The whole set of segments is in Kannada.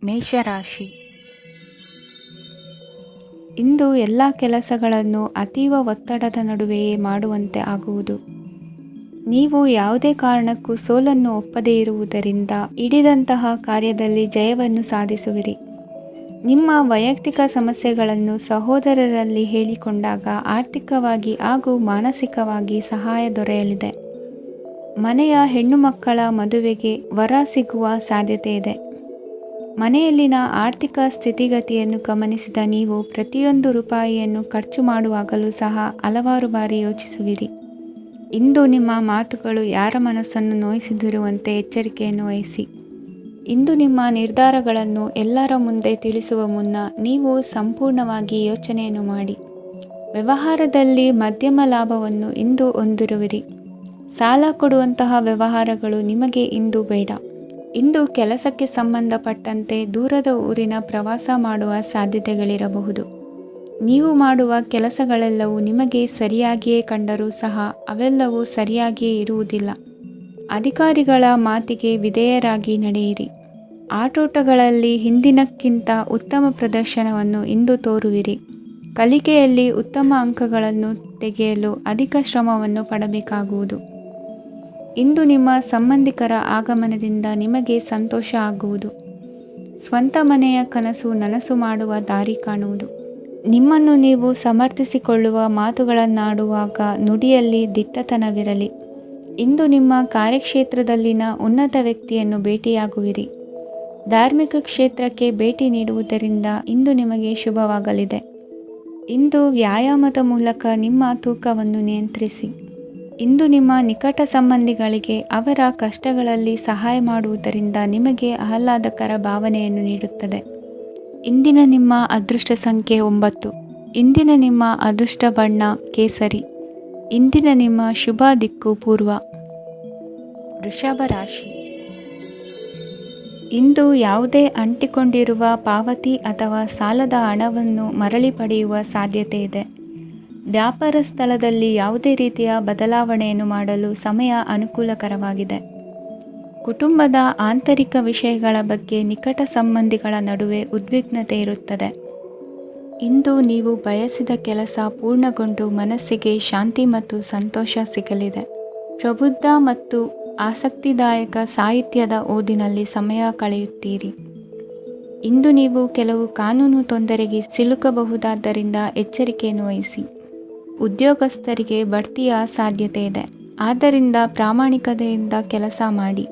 ಮೇಷರಾಶಿ. ಇಂದು ಎಲ್ಲ ಕೆಲಸಗಳನ್ನು ಅತೀವ ಒತ್ತಡದ ನಡುವೆಯೇ ಮಾಡುವಂತೆ ಆಗುವುದು. ನೀವು ಯಾವುದೇ ಕಾರಣಕ್ಕೂ ಸೋಲನ್ನು ಒಪ್ಪದೇ ಇರುವುದರಿಂದ ಹಿಡಿದಂತಹ ಕಾರ್ಯದಲ್ಲಿ ಜಯವನ್ನು ಸಾಧಿಸುವಿರಿ. ನಿಮ್ಮ ವೈಯಕ್ತಿಕ ಸಮಸ್ಯೆಗಳನ್ನು ಸಹೋದರರಲ್ಲಿ ಹೇಳಿಕೊಂಡಾಗ ಆರ್ಥಿಕವಾಗಿ ಹಾಗೂ ಮಾನಸಿಕವಾಗಿ ಸಹಾಯ ದೊರೆಯಲಿದೆ. ಮನೆಯ ಹೆಣ್ಣು ಮಕ್ಕಳ ಮದುವೆಗೆ ವರ ಸಿಗುವ ಸಾಧ್ಯತೆ ಇದೆ. ಮನೆಯಲ್ಲಿನ ಆರ್ಥಿಕ ಸ್ಥಿತಿಗತಿಯನ್ನು ಗಮನಿಸಿದ ನೀವು ಪ್ರತಿಯೊಂದು ರೂಪಾಯಿಯನ್ನು ಖರ್ಚು ಮಾಡುವಾಗಲೂ ಸಹ ಹಲವಾರು ಬಾರಿ ಯೋಚಿಸುವಿರಿ. ಇಂದು ನಿಮ್ಮ ಮಾತುಗಳು ಯಾರ ಮನಸ್ಸನ್ನು ನೋಯಿಸಿದಿರುವಂತೆ ಎಚ್ಚರಿಕೆಯನ್ನು ವಹಿಸಿ. ಇಂದು ನಿಮ್ಮ ನಿರ್ಧಾರಗಳನ್ನು ಎಲ್ಲರ ಮುಂದೆ ತಿಳಿಸುವ ಮುನ್ನ ನೀವು ಸಂಪೂರ್ಣವಾಗಿ ಯೋಚನೆಯನ್ನು ಮಾಡಿ. ವ್ಯವಹಾರದಲ್ಲಿ ಮಧ್ಯಮ ಲಾಭವನ್ನು ಇಂದು ಹೊಂದಿರುವಿರಿ. ಸಾಲ ಕೊಡುವಂತಹ ವ್ಯವಹಾರಗಳು ನಿಮಗೆ ಇಂದು ಬೇಡ. ಇಂದು ಕೆಲಸಕ್ಕೆ ಸಂಬಂಧಪಟ್ಟಂತೆ ದೂರದ ಊರಿನ ಪ್ರವಾಸ ಮಾಡುವ ಸಾಧ್ಯತೆಗಳಿರಬಹುದು. ನೀವು ಮಾಡುವ ಕೆಲಸಗಳೆಲ್ಲವೂ ನಿಮಗೆ ಸರಿಯಾಗಿಯೇ ಕಂಡರೂ ಸಹ ಅವೆಲ್ಲವೂ ಸರಿಯಾಗಿಯೇ ಇರುವುದಿಲ್ಲ. ಅಧಿಕಾರಿಗಳ ಮಾತಿಗೆ ವಿಧೇಯರಾಗಿ ನಡೆಯಿರಿ. ಆಟೋಟಗಳಲ್ಲಿ ಹಿಂದಿನಕ್ಕಿಂತ ಉತ್ತಮ ಪ್ರದರ್ಶನವನ್ನು ಇಂದು ತೋರುವಿರಿ. ಕಲಿಕೆಯಲ್ಲಿ ಉತ್ತಮ ಅಂಕಗಳನ್ನು ತೆಗೆಯಲು ಅಧಿಕ ಶ್ರಮವನ್ನು ಪಡಬೇಕಾಗುವುದು. ಇಂದು ನಿಮ್ಮ ಸಂಬಂಧಿಕರ ಆಗಮನದಿಂದ ನಿಮಗೆ ಸಂತೋಷ ಆಗುವುದು. ಸ್ವಂತ ಮನೆಯ ಕನಸು ನನಸು ಮಾಡುವ ದಾರಿ ಕಾಣುವುದು. ನಿಮ್ಮನ್ನು ನೀವು ಸಮರ್ಥಿಸಿಕೊಳ್ಳುವ ಮಾತುಗಳನ್ನಾಡುವಾಗ ನುಡಿಯಲ್ಲಿ ದಿಟ್ಟತನವಿರಲಿ. ಇಂದು ನಿಮ್ಮ ಕಾರ್ಯಕ್ಷೇತ್ರದಲ್ಲಿನ ಉನ್ನತ ವ್ಯಕ್ತಿಯನ್ನು ಭೇಟಿಯಾಗುವಿರಿ. ಧಾರ್ಮಿಕ ಕ್ಷೇತ್ರಕ್ಕೆ ಭೇಟಿ ನೀಡುವುದರಿಂದ ಇಂದು ನಿಮಗೆ ಶುಭವಾಗಲಿದೆ. ಇಂದು ವ್ಯಾಯಾಮದ ಮೂಲಕ ನಿಮ್ಮ ತೂಕವನ್ನು ನಿಯಂತ್ರಿಸಿ. ಇಂದು ನಿಮ್ಮ ನಿಕಟ ಸಂಬಂಧಿಗಳಿಗೆ ಅವರ ಕಷ್ಟಗಳಲ್ಲಿ ಸಹಾಯ ಮಾಡುವುದರಿಂದ ನಿಮಗೆ ಆಹ್ಲಾದಕರ ಭಾವನೆಯನ್ನು ನೀಡುತ್ತದೆ. ಇಂದಿನ ನಿಮ್ಮ ಅದೃಷ್ಟ ಸಂಖ್ಯೆ 9. ಇಂದಿನ ನಿಮ್ಮ ಅದೃಷ್ಟ ಬಣ್ಣ ಕೇಸರಿ. ಇಂದಿನ ನಿಮ್ಮ ಶುಭ ದಿಕ್ಕು ಪೂರ್ವ. ವೃಷಭ ರಾಶಿ. ಇಂದು ಯಾವುದೇ ಅಂಟಿಕೊಂಡಿರುವ ಪಾವತಿ ಅಥವಾ ಸಾಲದ ಹಣವನ್ನು ಮರಳಿ ಪಡೆಯುವ ಸಾಧ್ಯತೆ ಇದೆ. ವ್ಯಾಪಾರ ಸ್ಥಳದಲ್ಲಿ ಯಾವುದೇ ರೀತಿಯ ಬದಲಾವಣೆಯನ್ನು ಮಾಡಲು ಸಮಯ ಅನುಕೂಲಕರವಾಗಿದೆ. ಕುಟುಂಬದ ಆಂತರಿಕ ವಿಷಯಗಳ ಬಗ್ಗೆ ನಿಕಟ ಸಂಬಂಧಿಗಳ ನಡುವೆ ಉದ್ವಿಗ್ನತೆ ಇರುತ್ತದೆ. ಇಂದು ನೀವು ಬಯಸಿದ ಕೆಲಸ ಪೂರ್ಣಗೊಂಡು ಮನಸ್ಸಿಗೆ ಶಾಂತಿ ಮತ್ತು ಸಂತೋಷ ಸಿಗಲಿದೆ. ಪ್ರಬುದ್ಧ ಮತ್ತು ಆಸಕ್ತಿದಾಯಕ ಸಾಹಿತ್ಯದ ಓದಿನಲ್ಲಿ ಸಮಯ ಕಳೆಯುತ್ತೀರಿ. ಇಂದು ನೀವು ಕೆಲವು ಕಾನೂನು ತೊಂದರೆಗೆ ಸಿಲುಕಬಹುದಾದ್ದರಿಂದ ಎಚ್ಚರಿಕೆಯನ್ನು ವಹಿಸಿ. ಉದ್ಯೋಗಸ್ಥರಿಗೆ ಬಡ್ತಿಯ ಸಾಧ್ಯತೆ ಇದೆ. ಆದ್ದರಿಂದ ಪ್ರಾಮಾಣಿಕತೆಯಿಂದ ಕೆಲಸ ಮಾಡಿ.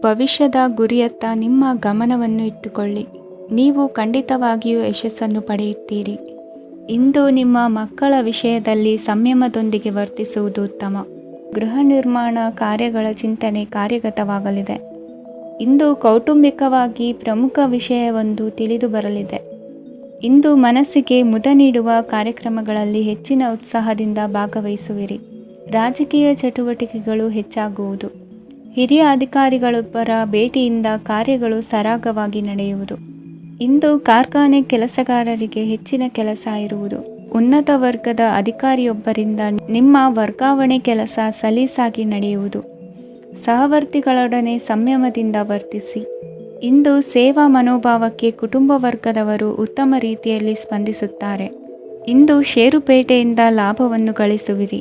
ಭವಿಷ್ಯದ ಗುರಿಯತ್ತ ನಿಮ್ಮ ಗಮನವನ್ನು ಇಟ್ಟುಕೊಳ್ಳಿ. ನೀವು ಖಂಡಿತವಾಗಿಯೂ ಯಶಸ್ಸನ್ನು ಪಡೆಯುತ್ತೀರಿ. ಇಂದು ನಿಮ್ಮ ಮಕ್ಕಳ ವಿಷಯದಲ್ಲಿ ಸಂಯಮದೊಂದಿಗೆ ವರ್ತಿಸುವುದು ಉತ್ತಮ. ಗೃಹ ನಿರ್ಮಾಣ ಕಾರ್ಯಗಳ ಚಿಂತನೆ ಕಾರ್ಯಗತವಾಗಲಿದೆ. ಇಂದು ಕೌಟುಂಬಿಕವಾಗಿ ಪ್ರಮುಖ ವಿಷಯವೊಂದು ತಿಳಿದು ಬರಲಿದೆ. ಇಂದು ಮನಸ್ಸಿಗೆ ಮುದ ನೀಡುವ ಕಾರ್ಯಕ್ರಮಗಳಲ್ಲಿ ಹೆಚ್ಚಿನ ಉತ್ಸಾಹದಿಂದ ಭಾಗವಹಿಸುವಿರಿ. ರಾಜಕೀಯ ಚಟುವಟಿಕೆಗಳು ಹೆಚ್ಚಾಗುವುದು. ಹಿರಿಯ ಅಧಿಕಾರಿಗಳೊಬ್ಬರ ಭೇಟಿಯಿಂದ ಕಾರ್ಯಗಳು ಸರಾಗವಾಗಿ ನಡೆಯುವುದು. ಇಂದು ಕಾರ್ಖಾನೆ ಕೆಲಸಗಾರರಿಗೆ ಹೆಚ್ಚಿನ ಕೆಲಸ ಇರುವುದು. ಉನ್ನತ ವರ್ಗದ ಅಧಿಕಾರಿಯೊಬ್ಬರಿಂದ ನಿಮ್ಮ ವರ್ಗಾವಣೆ ಕೆಲಸ ಸಲೀಸಾಗಿ ನಡೆಯುವುದು. ಸಹವರ್ತಿಗಳೊಡನೆ ಸಂಯಮದಿಂದ ವರ್ತಿಸಿ. ಇಂದು ಸೇವಾ ಮನೋಭಾವಕ್ಕೆ ಕುಟುಂಬ ವರ್ಗದವರು ಉತ್ತಮ ರೀತಿಯಲ್ಲಿ ಸ್ಪಂದಿಸುತ್ತಾರೆ. ಇಂದು ಷೇರುಪೇಟೆಯಿಂದ ಲಾಭವನ್ನು ಗಳಿಸುವಿರಿ.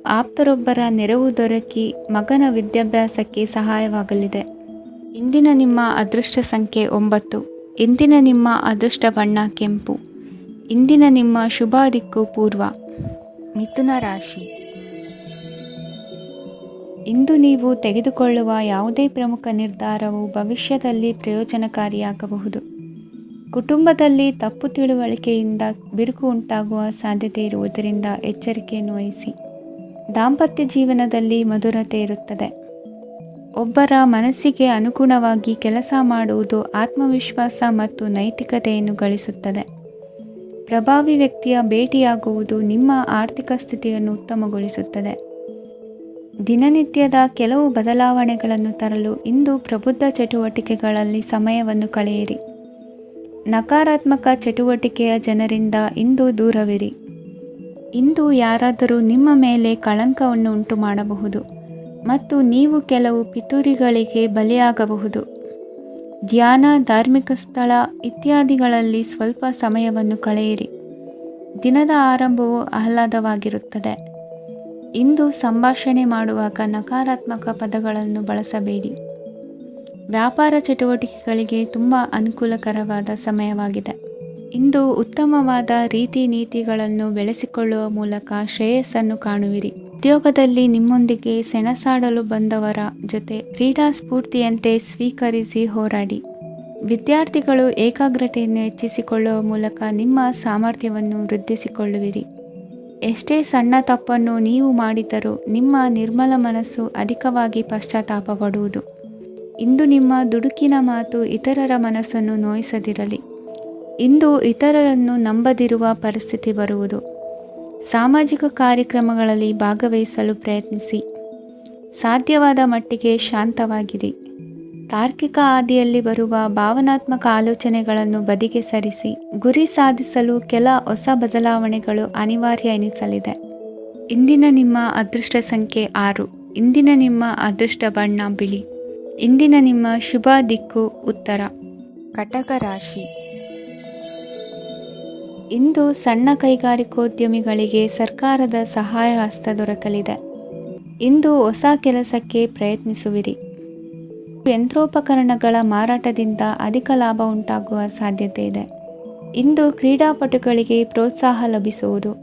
ಆಪ್ತರೊಬ್ಬರ ನೆರವು ದೊರಕಿ ಮಗನ ವಿದ್ಯಾಭ್ಯಾಸಕ್ಕೆ ಸಹಾಯವಾಗಲಿದೆ. ಇಂದಿನ ನಿಮ್ಮ ಅದೃಷ್ಟ ಸಂಖ್ಯೆ 9. ಇಂದಿನ ನಿಮ್ಮ ಅದೃಷ್ಟ ಬಣ್ಣ ಕೆಂಪು. ಇಂದಿನ ನಿಮ್ಮ ಶುಭ ದಿಕ್ಕು ಪೂರ್ವ. ಮಿಥುನ ರಾಶಿ. ಇಂದು ನೀವು ತೆಗೆದುಕೊಳ್ಳುವ ಯಾವುದೇ ಪ್ರಮುಖ ನಿರ್ಧಾರವು ಭವಿಷ್ಯದಲ್ಲಿ ಪ್ರಯೋಜನಕಾರಿಯಾಗಬಹುದು. ಕುಟುಂಬದಲ್ಲಿ ತಪ್ಪು ತಿಳುವಳಿಕೆಯಿಂದ ಬಿರುಕು ಉಂಟಾಗುವ ಸಾಧ್ಯತೆ ಇರುವುದರಿಂದ ಎಚ್ಚರಿಕೆಯನ್ನು ವಹಿಸಿ. ದಾಂಪತ್ಯ ಜೀವನದಲ್ಲಿ ಮಧುರತೆ ಇರುತ್ತದೆ. ಒಬ್ಬರ ಮನಸ್ಸಿಗೆ ಅನುಗುಣವಾಗಿ ಕೆಲಸ ಮಾಡುವುದು ಆತ್ಮವಿಶ್ವಾಸ ಮತ್ತು ನೈತಿಕತೆಯನ್ನು ಗಳಿಸುತ್ತದೆ. ಪ್ರಭಾವಿ ವ್ಯಕ್ತಿಯ ಭೇಟಿಯಾಗುವುದು ನಿಮ್ಮ ಆರ್ಥಿಕ ಸ್ಥಿತಿಯನ್ನು ಉತ್ತಮಗೊಳಿಸುತ್ತದೆ. ದಿನನಿತ್ಯದ ಕೆಲವು ಬದಲಾವಣೆಗಳನ್ನು ತರಲು ಇಂದು ಪ್ರಬುದ್ಧ ಚಟುವಟಿಕೆಗಳಲ್ಲಿ ಸಮಯವನ್ನು ಕಳೆಯಿರಿ. ನಕಾರಾತ್ಮಕ ಚಟುವಟಿಕೆಯ ಜನರಿಂದ ಇಂದು ದೂರವಿರಿ. ಇಂದು ಯಾರಾದರೂ ನಿಮ್ಮ ಮೇಲೆ ಕಳಂಕವನ್ನು ಉಂಟು ಮಾಡಬಹುದು ಮತ್ತು ನೀವು ಕೆಲವು ಪಿತೂರಿಗಳಿಗೆ ಬಲಿಯಾಗಬಹುದು. ಧ್ಯಾನ, ಧಾರ್ಮಿಕ ಸ್ಥಳ ಇತ್ಯಾದಿಗಳಲ್ಲಿ ಸ್ವಲ್ಪ ಸಮಯವನ್ನು ಕಳೆಯಿರಿ. ದಿನದ ಆರಂಭವು ಆಹ್ಲಾದವಾಗಿರುತ್ತದೆ. ಇಂದು ಸಂಭಾಷಣೆ ಮಾಡುವಾಗ ನಕಾರಾತ್ಮಕ ಪದಗಳನ್ನು ಬಳಸಬೇಡಿ. ವ್ಯಾಪಾರ ಚಟುವಟಿಕೆಗಳಿಗೆ ತುಂಬ ಅನುಕೂಲಕರವಾದ ಸಮಯವಾಗಿದೆ. ಇಂದು ಉತ್ತಮವಾದ ರೀತಿ ನೀತಿಗಳನ್ನು ಬೆಳೆಸಿಕೊಳ್ಳುವ ಮೂಲಕ ಶ್ರೇಯಸ್ಸನ್ನು ಕಾಣುವಿರಿ. ಉದ್ಯೋಗದಲ್ಲಿ ನಿಮ್ಮೊಂದಿಗೆ ಸೆಣಸಾಡಲು ಬಂದವರ ಜೊತೆ ಕ್ರೀಡಾ ಸ್ಫೂರ್ತಿಯಂತೆ ಸ್ವೀಕರಿಸಿ ಹೋರಾಡಿ. ವಿದ್ಯಾರ್ಥಿಗಳು ಏಕಾಗ್ರತೆಯನ್ನು ಹೆಚ್ಚಿಸಿಕೊಳ್ಳುವ ಮೂಲಕ ನಿಮ್ಮ ಸಾಮರ್ಥ್ಯವನ್ನು ವೃದ್ಧಿಸಿಕೊಳ್ಳುವಿರಿ. ಎಷ್ಟೇ ಸಣ್ಣ ತಪ್ಪನ್ನು ನೀವು ಮಾಡಿದರೂ ನಿಮ್ಮ ನಿರ್ಮಲ ಮನಸ್ಸು ಅಧಿಕವಾಗಿ ಪಶ್ಚಾತ್ತಾಪ ಪಡುವುದು. ಇಂದು ನಿಮ್ಮ ದುಡುಕಿನ ಮಾತು ಇತರರ ಮನಸ್ಸನ್ನು ನೋಯಿಸದಿರಲಿ. ಇಂದು ಇತರರನ್ನು ನಂಬದಿರುವ ಪರಿಸ್ಥಿತಿ ಬರುವುದು. ಸಾಮಾಜಿಕ ಕಾರ್ಯಕ್ರಮಗಳಲ್ಲಿ ಭಾಗವಹಿಸಲು ಪ್ರಯತ್ನಿಸಿ. ಸಾಧ್ಯವಾದ ಮಟ್ಟಿಗೆ ಶಾಂತವಾಗಿರಿ. ತಾರ್ಕಿಕ ಹಾದಿಯಲ್ಲಿ ಬರುವ ಭಾವನಾತ್ಮಕ ಆಲೋಚನೆಗಳನ್ನು ಬದಿಗೆ ಸರಿಸಿ. ಗುರಿ ಸಾಧಿಸಲು ಕೆಲ ಹೊಸ ಬದಲಾವಣೆಗಳು ಅನಿವಾರ್ಯ ಎನಿಸಲಿದೆ. ಇಂದಿನ ನಿಮ್ಮ ಅದೃಷ್ಟ ಸಂಖ್ಯೆ 6. ಇಂದಿನ ನಿಮ್ಮ ಅದೃಷ್ಟ ಬಣ್ಣ ಬಿಳಿ. ಇಂದಿನ ನಿಮ್ಮ ಶುಭ ದಿಕ್ಕು ಉತ್ತರ. ಕಟಕ ರಾಶಿ. ಇಂದು ಸಣ್ಣ ಕೈಗಾರಿಕೋದ್ಯಮಿಗಳಿಗೆ ಸರ್ಕಾರದ ಸಹಾಯ ಹಸ್ತ ದೊರಕಲಿದೆ. ಇಂದು ಹೊಸ ಕೆಲಸಕ್ಕೆ ಪ್ರಯತ್ನಿಸುವಿರಿ. ಯಂತ್ರೋಪಕರಣಗಳ ಮಾರಾಟದಿಂದ ಅಧಿಕ ಲಾಭ ಉಂಟಾಗುವ ಸಾಧ್ಯತೆ ಇದೆ. ಇಂದು ಕ್ರೀಡಾಪಟುಗಳಿಗೆ ಪ್ರೋತ್ಸಾಹ ಲಭಿಸುವುದು.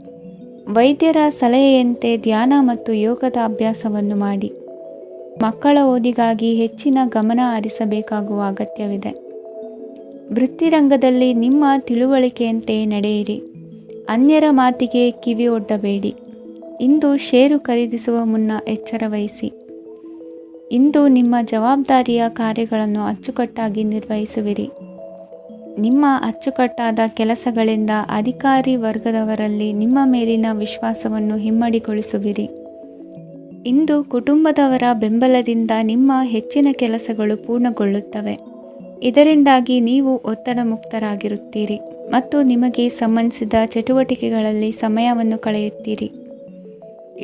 ವೈದ್ಯರ ಸಲಹೆಯಂತೆ ಧ್ಯಾನ ಮತ್ತು ಯೋಗದ ಅಭ್ಯಾಸವನ್ನು ಮಾಡಿ. ಮಕ್ಕಳ ಓದಿಗಾಗಿ ಹೆಚ್ಚಿನ ಗಮನ ಹರಿಸಬೇಕಾಗುವ ಅಗತ್ಯವಿದೆ. ವೃತ್ತಿರಂಗದಲ್ಲಿ ನಿಮ್ಮ ತಿಳುವಳಿಕೆಯಂತೆ ನಡೆಯಿರಿ. ಅನ್ಯರ ಮಾತಿಗೆ ಕಿವಿ ಒಡ್ಡಬೇಡಿ. ಇಂದು ಷೇರು ಖರೀದಿಸುವ ಮುನ್ನ ಎಚ್ಚರ ವಹಿಸಿ. ಇಂದು ನಿಮ್ಮ ಜವಾಬ್ದಾರಿಯ ಕಾರ್ಯಗಳನ್ನು ಅಚ್ಚುಕಟ್ಟಾಗಿ ನಿರ್ವಹಿಸುವಿರಿ. ನಿಮ್ಮ ಅಚ್ಚುಕಟ್ಟಾದ ಕೆಲಸಗಳಿಂದ ಅಧಿಕಾರಿ ವರ್ಗದವರಲ್ಲಿ ನಿಮ್ಮ ಮೇಲಿನ ವಿಶ್ವಾಸವನ್ನು ಇಮ್ಮಡಿಗೊಳಿಸುವಿರಿ. ಇಂದು ಕುಟುಂಬದವರ ಬೆಂಬಲದಿಂದ ನಿಮ್ಮ ಹೆಚ್ಚಿನ ಕೆಲಸಗಳು ಪೂರ್ಣಗೊಳ್ಳುತ್ತವೆ. ಇದರಿಂದಾಗಿ ನೀವು ಒತ್ತಡ ಮುಕ್ತರಾಗಿರುತ್ತೀರಿ ಮತ್ತು ನಿಮಗೆ ಸಂಬಂಧಿಸಿದ ಚಟುವಟಿಕೆಗಳಲ್ಲಿ ಸಮಯವನ್ನು ಕಳೆಯುತ್ತೀರಿ.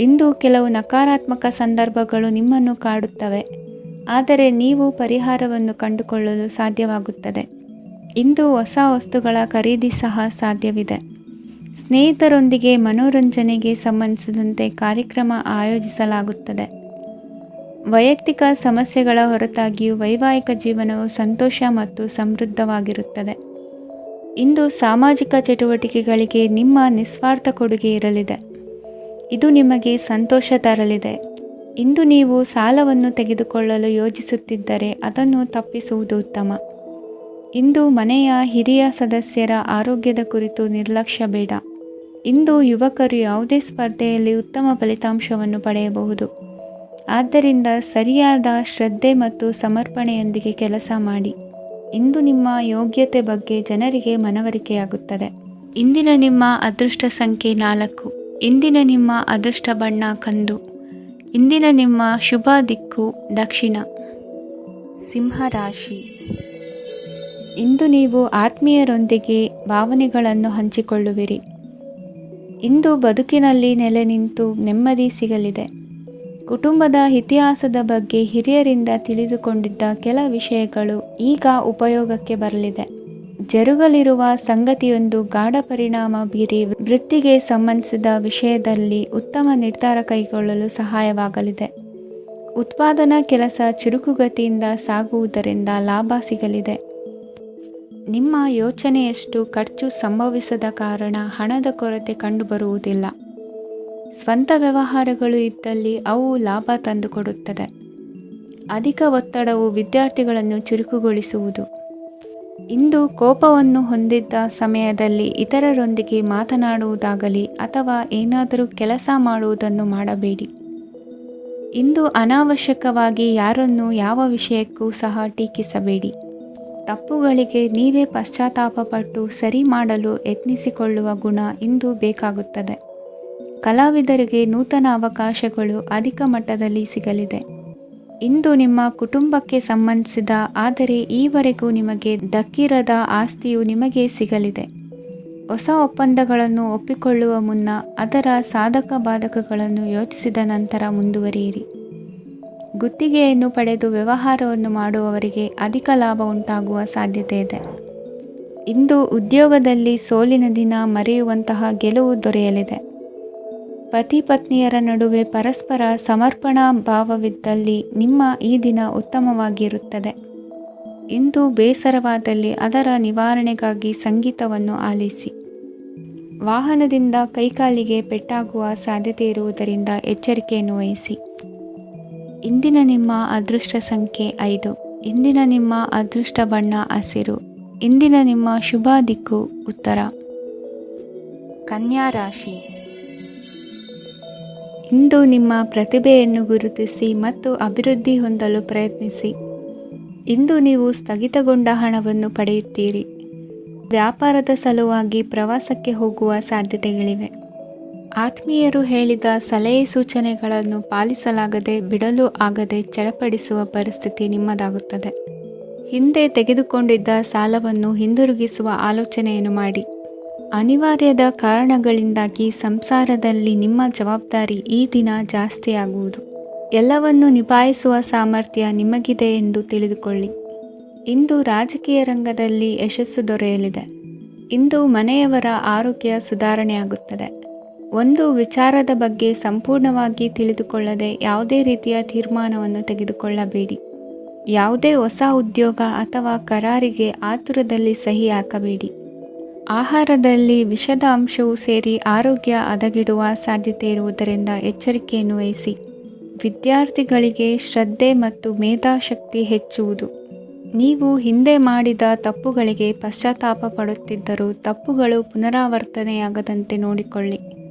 ಇಂದು ಕೆಲವು ನಕಾರಾತ್ಮಕ ಸಂದರ್ಭಗಳು ನಿಮ್ಮನ್ನು ಕಾಡುತ್ತವೆ, ಆದರೆ ನೀವು ಪರಿಹಾರವನ್ನು ಕಂಡುಕೊಳ್ಳಲು ಸಾಧ್ಯವಾಗುತ್ತದೆ. ಇಂದು ಹೊಸ ವಸ್ತುಗಳ ಖರೀದಿ ಸಹ ಸಾಧ್ಯವಿದೆ. ಸ್ನೇಹಿತರೊಂದಿಗೆ ಮನೋರಂಜನೆಗೆ ಸಂಬಂಧಿಸಿದಂತೆ ಕಾರ್ಯಕ್ರಮ ಆಯೋಜಿಸಲಾಗುತ್ತದೆ. ವೈಯಕ್ತಿಕ ಸಮಸ್ಯೆಗಳ ಹೊರತಾಗಿಯೂ ವೈವಾಹಿಕ ಜೀವನವು ಸಂತೋಷ ಮತ್ತು ಸಮೃದ್ಧವಾಗಿರುತ್ತದೆ. ಇಂದು ಸಾಮಾಜಿಕ ಚಟುವಟಿಕೆಗಳಿಗೆ ನಿಮ್ಮ ನಿಸ್ವಾರ್ಥ ಕೊಡುಗೆ ಇರಲಿದೆ. ಇದು ನಿಮಗೆ ಸಂತೋಷ ತರಲಿದೆ. ಇಂದು ನೀವು ಸಾಲವನ್ನು ತೆಗೆದುಕೊಳ್ಳಲು ಯೋಜಿಸುತ್ತಿದ್ದರೆ ಅದನ್ನು ತಪ್ಪಿಸುವುದು ಉತ್ತಮ. ಇಂದು ಮನೆಯ ಹಿರಿಯ ಸದಸ್ಯರ ಆರೋಗ್ಯದ ಕುರಿತು ನಿರ್ಲಕ್ಷ್ಯ ಬೇಡ. ಇಂದು ಯುವಕರು ಯಾವುದೇ ಸ್ಪರ್ಧೆಯಲ್ಲಿ ಉತ್ತಮ ಫಲಿತಾಂಶವನ್ನು ಪಡೆಯಬಹುದು. ಆದ್ದರಿಂದ ಸರಿಯಾದ ಶ್ರದ್ಧೆ ಮತ್ತು ಸಮರ್ಪಣೆಯೊಂದಿಗೆ ಕೆಲಸ ಮಾಡಿ. ಇಂದು ನಿಮ್ಮ ಯೋಗ್ಯತೆ ಬಗ್ಗೆ ಜನರಿಗೆ ಮನವರಿಕೆಯಾಗುತ್ತದೆ. ಇಂದಿನ ನಿಮ್ಮ ಅದೃಷ್ಟ ಸಂಖ್ಯೆ 4. ಇಂದಿನ ನಿಮ್ಮ ಅದೃಷ್ಟ ಬಣ್ಣ ಕಂದು. ಇಂದಿನ ನಿಮ್ಮ ಶುಭ ದಿಕ್ಕು ದಕ್ಷಿಣ. ಸಿಂಹರಾಶಿ. ಇಂದು ನೀವು ಆತ್ಮೀಯರೊಂದಿಗೆ ಭಾವನೆಗಳನ್ನು ಹಂಚಿಕೊಳ್ಳುವಿರಿ. ಇಂದು ಬದುಕಿನಲ್ಲಿ ನೆಲೆ ನಿಂತು ನೆಮ್ಮದಿ ಸಿಗಲಿದೆ. ಕುಟುಂಬದ ಇತಿಹಾಸದ ಬಗ್ಗೆ ಹಿರಿಯರಿಂದ ತಿಳಿದುಕೊಂಡಿದ್ದ ಕೆಲ ವಿಷಯಗಳು ಈಗ ಉಪಯೋಗಕ್ಕೆ ಬರಲಿದೆ. ಜರುಗಲಿರುವ ಸಂಗತಿಯೊಂದು ಗಾಢ ಪರಿಣಾಮ ಬೀರಿ ವೃತ್ತಿಗೆ ಸಂಬಂಧಿಸಿದ ವಿಷಯದಲ್ಲಿ ಉತ್ತಮ ನಿರ್ಧಾರ ಕೈಗೊಳ್ಳಲು ಸಹಾಯವಾಗಲಿದೆ. ಉತ್ಪಾದನಾ ಕೆಲಸ ಚುರುಕುಗತಿಯಿಂದ ಸಾಗುವುದರಿಂದ ಲಾಭ ಸಿಗಲಿದೆ. ನಿಮ್ಮ ಯೋಚನೆಯಷ್ಟು ಖರ್ಚು ಸಂಭವಿಸದ ಕಾರಣ ಹಣದ ಕೊರತೆ ಕಂಡುಬರುವುದಿಲ್ಲ. ಸ್ವಂತ ವ್ಯವಹಾರಗಳು ಇದ್ದಲ್ಲಿ ಅವು ಲಾಭ ತಂದುಕೊಡುತ್ತದೆ. ಅಧಿಕ ಒತ್ತಡವು ವಿದ್ಯಾರ್ಥಿಗಳನ್ನು ಚುರುಕುಗೊಳಿಸುವುದು. ಇಂದು ಕೋಪವನ್ನು ಹೊಂದಿದ್ದ ಸಮಯದಲ್ಲಿ ಇತರರೊಂದಿಗೆ ಮಾತನಾಡುವುದಾಗಲಿ ಅಥವಾ ಏನಾದರೂ ಕೆಲಸ ಮಾಡುವುದನ್ನು ಮಾಡಬೇಡಿ. ಇಂದು ಅನಾವಶ್ಯಕವಾಗಿ ಯಾರನ್ನು ಯಾವ ವಿಷಯಕ್ಕೂ ಸಹ ಟೀಕಿಸಬೇಡಿ. ತಪ್ಪುಗಳಿಗೆ ನೀವೇ ಪಶ್ಚಾತ್ತಾಪಪಟ್ಟು ಸರಿ ಮಾಡಲು ಯತ್ನಿಸಿಕೊಳ್ಳುವ ಗುಣ ಇಂದು ಬೇಕಾಗುತ್ತದೆ. ಕಲಾವಿದರಿಗೆ ನೂತನ ಅವಕಾಶಗಳು ಅಧಿಕ ಮಟ್ಟದಲ್ಲಿ ಸಿಗಲಿದೆ. ಇಂದು ನಿಮ್ಮ ಕುಟುಂಬಕ್ಕೆ ಸಂಬಂಧಿಸಿದ ಆದರೆ ಈವರೆಗೂ ನಿಮಗೆ ದಕ್ಕಿರದ ಆಸ್ತಿಯು ನಿಮಗೆ ಸಿಗಲಿದೆ. ಹೊಸ ಒಪ್ಪಂದಗಳನ್ನು ಒಪ್ಪಿಕೊಳ್ಳುವ ಮುನ್ನ ಅದರ ಸಾಧಕ ಬಾಧಕಗಳನ್ನು ಯೋಚಿಸಿದ ನಂತರ ಮುಂದುವರಿಯಿರಿ. ಗುತ್ತಿಗೆಯನ್ನು ಪಡೆದು ವ್ಯವಹಾರವನ್ನು ಮಾಡುವವರಿಗೆ ಅಧಿಕ ಲಾಭ ಉಂಟಾಗುವ ಸಾಧ್ಯತೆ ಇದೆ. ಇಂದು ಉದ್ಯೋಗದಲ್ಲಿ ಸೋಲಿನ ದಿನ ಮರೆಯುವಂತಹ ಗೆಲುವು ದೊರೆಯಲಿದೆ. ಪತಿ ಪತ್ನಿಯರ ನಡುವೆ ಪರಸ್ಪರ ಸಮರ್ಪಣಾ ಭಾವವಿದ್ದಲ್ಲಿ ನಿಮ್ಮ ಈ ದಿನ ಉತ್ತಮವಾಗಿರುತ್ತದೆ. ಇಂದು ಬೇಸರವಾದಲ್ಲಿ ಅದರ ನಿವಾರಣೆಗಾಗಿ ಸಂಗೀತವನ್ನು ಆಲಿಸಿ. ವಾಹನದಿಂದ ಕೈಕಾಲಿಗೆ ಪೆಟ್ಟಾಗುವ ಸಾಧ್ಯತೆ ಇರುವುದರಿಂದ ಎಚ್ಚರಿಕೆಯನ್ನು ವಹಿಸಿ. ಇಂದಿನ ನಿಮ್ಮ ಅದೃಷ್ಟ ಸಂಖ್ಯೆ 5. ಇಂದಿನ ನಿಮ್ಮ ಅದೃಷ್ಟ ಬಣ್ಣ ಹಸಿರು. ಇಂದಿನ ನಿಮ್ಮ ಶುಭ ದಿಕ್ಕು ಉತ್ತರ. ಕನ್ಯಾ ರಾಶಿ. ಇಂದು ನಿಮ್ಮ ಪ್ರತಿಭೆಯನ್ನು ಗುರುತಿಸಿ ಮತ್ತು ಅಭಿವೃದ್ಧಿ ಹೊಂದಲು ಪ್ರಯತ್ನಿಸಿ. ಇಂದು ನೀವು ಸ್ಥಗಿತಗೊಂಡ ಹಣವನ್ನು ಪಡೆಯುತ್ತೀರಿ. ವ್ಯಾಪಾರದ ಸಲುವಾಗಿ ಪ್ರವಾಸಕ್ಕೆ ಹೋಗುವ ಸಾಧ್ಯತೆಗಳಿವೆ. ಆತ್ಮೀಯರು ಹೇಳಿದ ಸಲಹೆ ಸೂಚನೆಗಳನ್ನು ಪಾಲಿಸಲಾಗದೆ ಬಿಡಲು ಆಗದೆ ಚಡಪಡಿಸುವ ಪರಿಸ್ಥಿತಿ ನಿಮ್ಮದಾಗುತ್ತದೆ. ಹಿಂದೆ ತೆಗೆದುಕೊಂಡಿದ್ದ ಸಾಲವನ್ನು ಹಿಂದಿರುಗಿಸುವ ಆಲೋಚನೆಯನ್ನು ಮಾಡಿ. ಅನಿವಾರ್ಯದ ಕಾರಣಗಳಿಂದಾಗಿ ಸಂಸಾರದಲ್ಲಿ ನಿಮ್ಮ ಜವಾಬ್ದಾರಿ ಈ ದಿನ ಜಾಸ್ತಿಯಾಗುವುದು. ಎಲ್ಲವನ್ನು ನಿಭಾಯಿಸುವ ಸಾಮರ್ಥ್ಯ ನಿಮಗಿದೆ ಎಂದು ತಿಳಿದುಕೊಳ್ಳಿ. ಇಂದು ರಾಜಕೀಯ ರಂಗದಲ್ಲಿ ಯಶಸ್ಸು ದೊರೆಯಲಿದೆ. ಇಂದು ಮನೆಯವರ ಆರೋಗ್ಯ ಸುಧಾರಣೆಯಾಗುತ್ತದೆ. ಒಂದು ವಿಚಾರದ ಬಗ್ಗೆ ಸಂಪೂರ್ಣವಾಗಿ ತಿಳಿದುಕೊಳ್ಳದೆ ಯಾವುದೇ ರೀತಿಯ ತೀರ್ಮಾನವನ್ನು ತೆಗೆದುಕೊಳ್ಳಬೇಡಿ. ಯಾವುದೇ ಹೊಸ ಉದ್ಯೋಗ ಅಥವಾ ಕರಾರಿಗೆ ಆತುರದಲ್ಲಿ ಸಹಿ ಹಾಕಬೇಡಿ. ಆಹಾರದಲ್ಲಿ ವಿಷದ ಅಂಶವು ಸೇರಿ ಆರೋಗ್ಯ ಹದಗೆಡುವ ಸಾಧ್ಯತೆ ಇರುವುದರಿಂದ ಎಚ್ಚರಿಕೆಯನ್ನು ವಹಿಸಿ. ವಿದ್ಯಾರ್ಥಿಗಳಿಗೆ ಶ್ರದ್ಧೆ ಮತ್ತು ಮೇಧಾಶಕ್ತಿ ಹೆಚ್ಚುವುದು. ನೀವು ಹಿಂದೆ ಮಾಡಿದ ತಪ್ಪುಗಳಿಗೆ ಪಶ್ಚಾತ್ತಾಪ ಪಡುತ್ತಿದ್ದರೂ ತಪ್ಪುಗಳು ಪುನರಾವರ್ತನೆಯಾಗದಂತೆ ನೋಡಿಕೊಳ್ಳಿ.